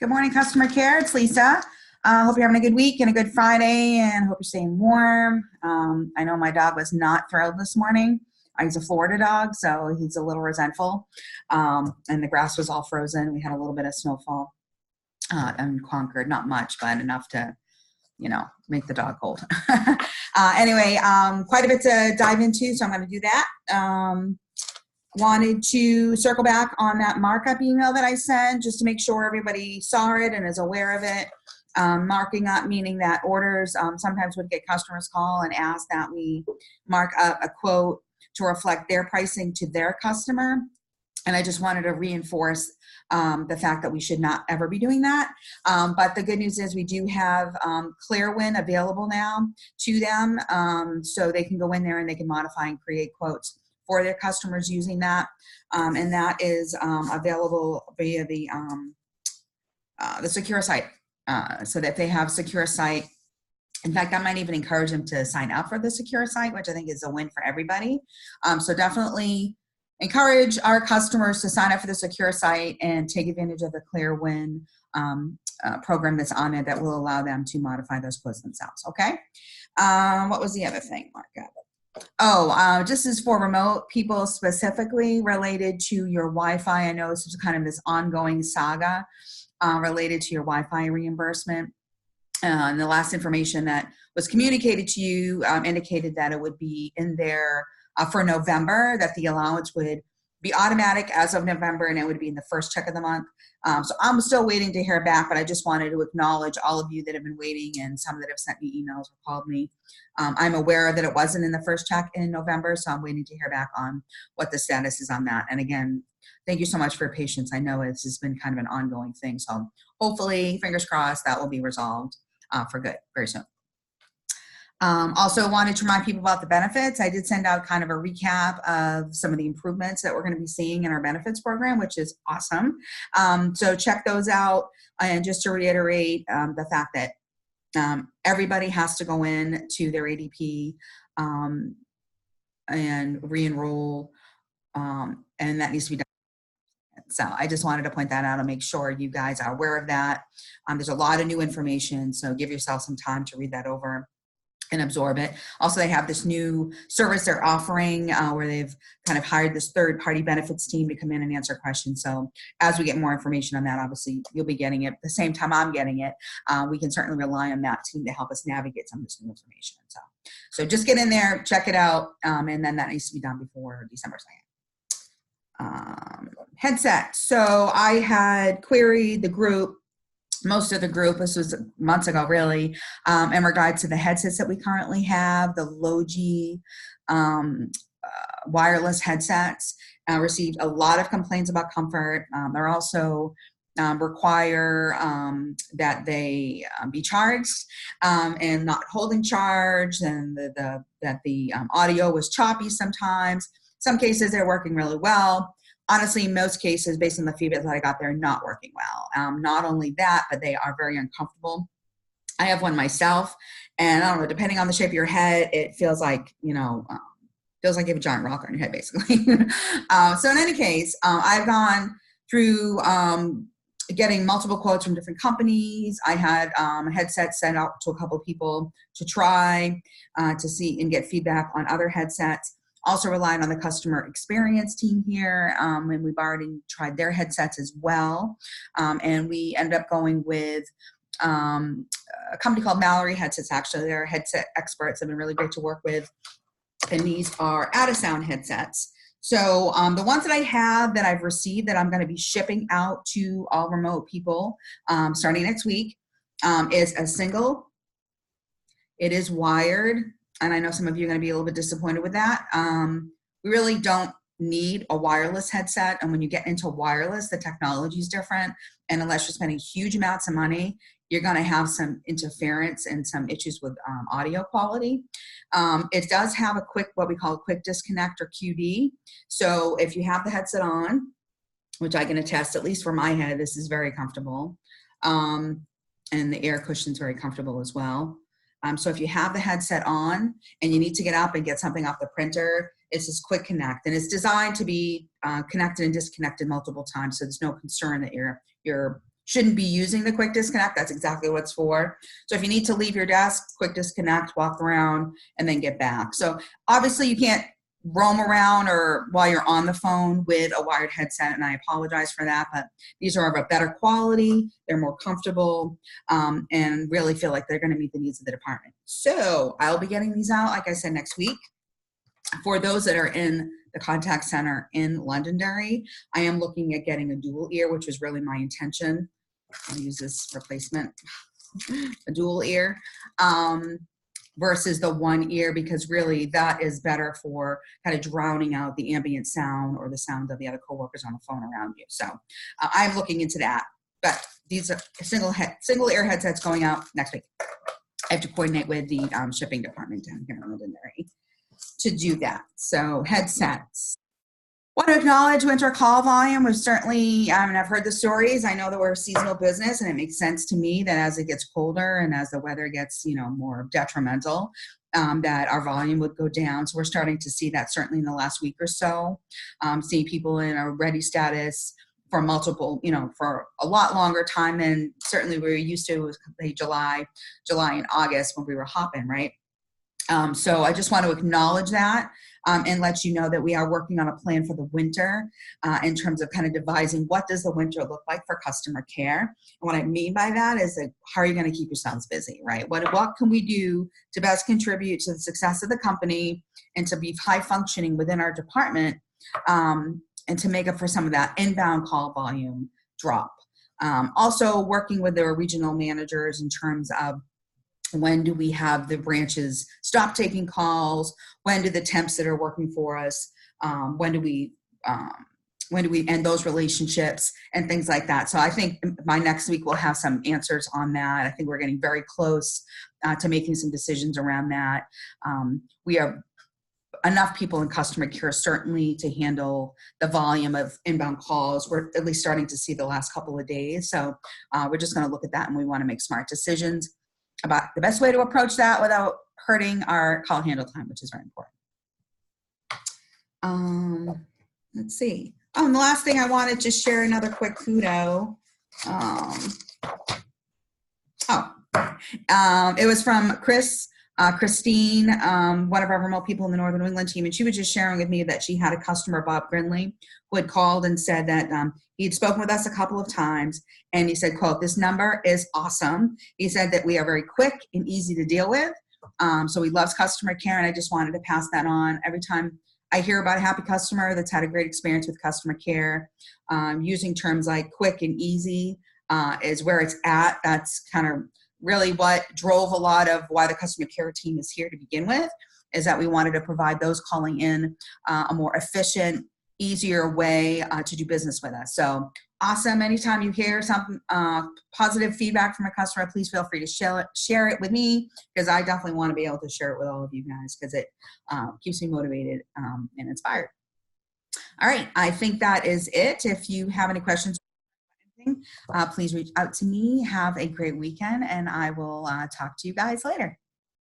Good morning, customer care. It's Lisa. Hope you're having a good week and a good Friday, and hope you're staying warm. I know my dog was not thrilled this morning. He's a Florida dog, so he's a little resentful. And the grass was all frozen. We had a little bit of snowfall in Concord, not much, but enough to, make the dog cold. Anyway, quite a bit to dive into, so I'm going to do that. Wanted to circle back on that markup email that I sent just to make sure everybody saw it and is aware of it. Marking up meaning that orders sometimes would get customers call and ask that we mark up a quote to reflect their pricing to their customer. And I just wanted to reinforce the fact that we should not ever be doing that. But the good news is we do have Clearwin available now to them. So they can go in there and they can modify and create quotes for their customers using that. And that is available via the Secure Site. So that if they have Secure Site, in fact, I might even encourage them to sign up for the Secure Site, which I think is a win for everybody. So definitely encourage our customers to sign up for the Secure Site and take advantage of the Clearwin program that's on it that will allow them to modify those quotes themselves, okay? What was the other thing, Mark? Just as for remote people specifically related to your Wi-Fi, I know this is kind of this ongoing saga related to your Wi-Fi reimbursement. And the last information that was communicated to you indicated that it would be in there for November, that the allowance would be automatic as of November, and it would be in the first check of the month. So I'm still waiting to hear back, but I just wanted to acknowledge all of you that have been waiting and some that have sent me emails or called me. I'm aware that it wasn't in the first check in November, so I'm waiting to hear back on what the status is on that. And again, thank you so much for your patience. I know this has been kind of an ongoing thing, so hopefully, fingers crossed, that will be resolved for good very soon. Also wanted to remind people about the benefits. I did send out kind of a recap of some of the improvements that we're going to be seeing in our benefits program, which is awesome. So check those out. And just to reiterate the fact that everybody has to go in to their ADP and re-enroll, and that needs to be done. So I just wanted to point that out and make sure you guys are aware of that. There's a lot of new information, so give yourself some time to read that over and absorb it. Also, they have this new service they're offering where they've kind of hired this third-party benefits team to come in and answer questions. So as we get more information on that, obviously you'll be getting it at the same time I'm getting it. We can certainly rely on that team to help us navigate some of this new information. So just get in there, check it out, and then that needs to be done before December 2nd. Headset. So I had queried the group, most of the group, this was months ago really, in regard to the headsets that we currently have, the Logi wireless headsets. Received a lot of complaints about comfort. They're also require that they be charged and not holding charge, and that the audio was choppy sometimes. Some cases they're working really well. Honestly, in most cases, based on the feedback that I got, they're not working well. Not only that, but they are very uncomfortable. I have one myself, and I don't know, depending on the shape of your head, it feels like, feels like you have a giant rock on your head, basically. So in any case, I've gone through getting multiple quotes from different companies. I had a headset sent out to a couple of people to try to see and get feedback on other headsets. Also relied on the customer experience team here, and we've already tried their headsets as well. And we ended up going with a company called Mallory Headsets. Actually, they're headset experts. Have been really great to work with. And these are Attasound headsets. So the ones that I have that I've received that I'm going to be shipping out to all remote people starting next week is a single. It is wired. And I know some of you are going to be a little bit disappointed with that. We really don't need a wireless headset. And when you get into wireless, the technology is different. And unless you're spending huge amounts of money, you're going to have some interference and some issues with audio quality. It does have what we call a quick disconnect, or QD. So if you have the headset on, which I can attest, at least for my head, this is very comfortable. And the air cushion is very comfortable as well. So if you have the headset on and you need to get up and get something off the printer, it's this quick connect, and it's designed to be connected and disconnected multiple times, so there's no concern that you're shouldn't be using the quick disconnect. That's exactly what it's for. So if you need to leave your desk, quick disconnect, walk around, and then get back. So obviously you can't roam around or while you're on the phone with a wired headset, and I apologize for that, but these are of a better quality, they're more comfortable, and really feel like they're going to meet the needs of the department. So I'll be getting these out, like I said, next week. For those that are in the contact center in Londonderry, I am looking at getting a dual ear, which was really my intention. I'll use this replacement, a dual ear, versus the one ear, because really that is better for kind of drowning out the ambient sound or the sound of the other coworkers on the phone around you. So I'm looking into that, but these are single ear headsets going out next week. I have to coordinate with the shipping department down here in Londonderry to do that. So headsets. Want to acknowledge winter call volume. We've certainly, I've heard the stories. I know that we're a seasonal business, and it makes sense to me that as it gets colder and as the weather gets, more detrimental, that our volume would go down. So we're starting to see that certainly in the last week or so. Seeing people in a ready status for multiple, for a lot longer time than certainly we were used to. It was July and August when we were hopping, right? So I just want to acknowledge that and let you know that we are working on a plan for the winter in terms of kind of devising what does the winter look like for customer care. And what I mean by that is that how are you going to keep yourselves busy, right? What can we do to best contribute to the success of the company and to be high functioning within our department and to make up for some of that inbound call volume drop. Also working with the regional managers in terms of when do we have the branches stop taking calls? When do the temps that are working for us, when do we end those relationships and things like that? So I think by next week we'll have some answers on that. I think we're getting very close to making some decisions around that. We have enough people in customer care certainly to handle the volume of inbound calls. We're at least starting to see the last couple of days. So we're just going to look at that, and we want to make smart decisions about the best way to approach that without hurting our call handle time, which is very important. Let's see. Oh, and the last thing I wanted to share another quick kudo. It was from Christine, one of our remote people in the Northern New England team, and she was just sharing with me that she had a customer, Bob Grinley, who had called and said that he'd spoken with us a couple of times, and he said, quote, "This number is awesome." He said that we are very quick and easy to deal with. So he loves customer care, and I just wanted to pass that on. Every time I hear about a happy customer that's had a great experience with customer care, using terms like quick and easy is where it's at. That's kind of really what drove a lot of why the customer care team is here to begin with, is that we wanted to provide those calling in a more efficient, easier way to do business with us. So awesome. Anytime you hear some positive feedback from a customer, please feel free to share it with me, because I definitely want to be able to share it with all of you guys, because it keeps me motivated and inspired. All right. I think that is it. If you have any questions, please reach out to me. Have a great weekend, and I will talk to you guys later.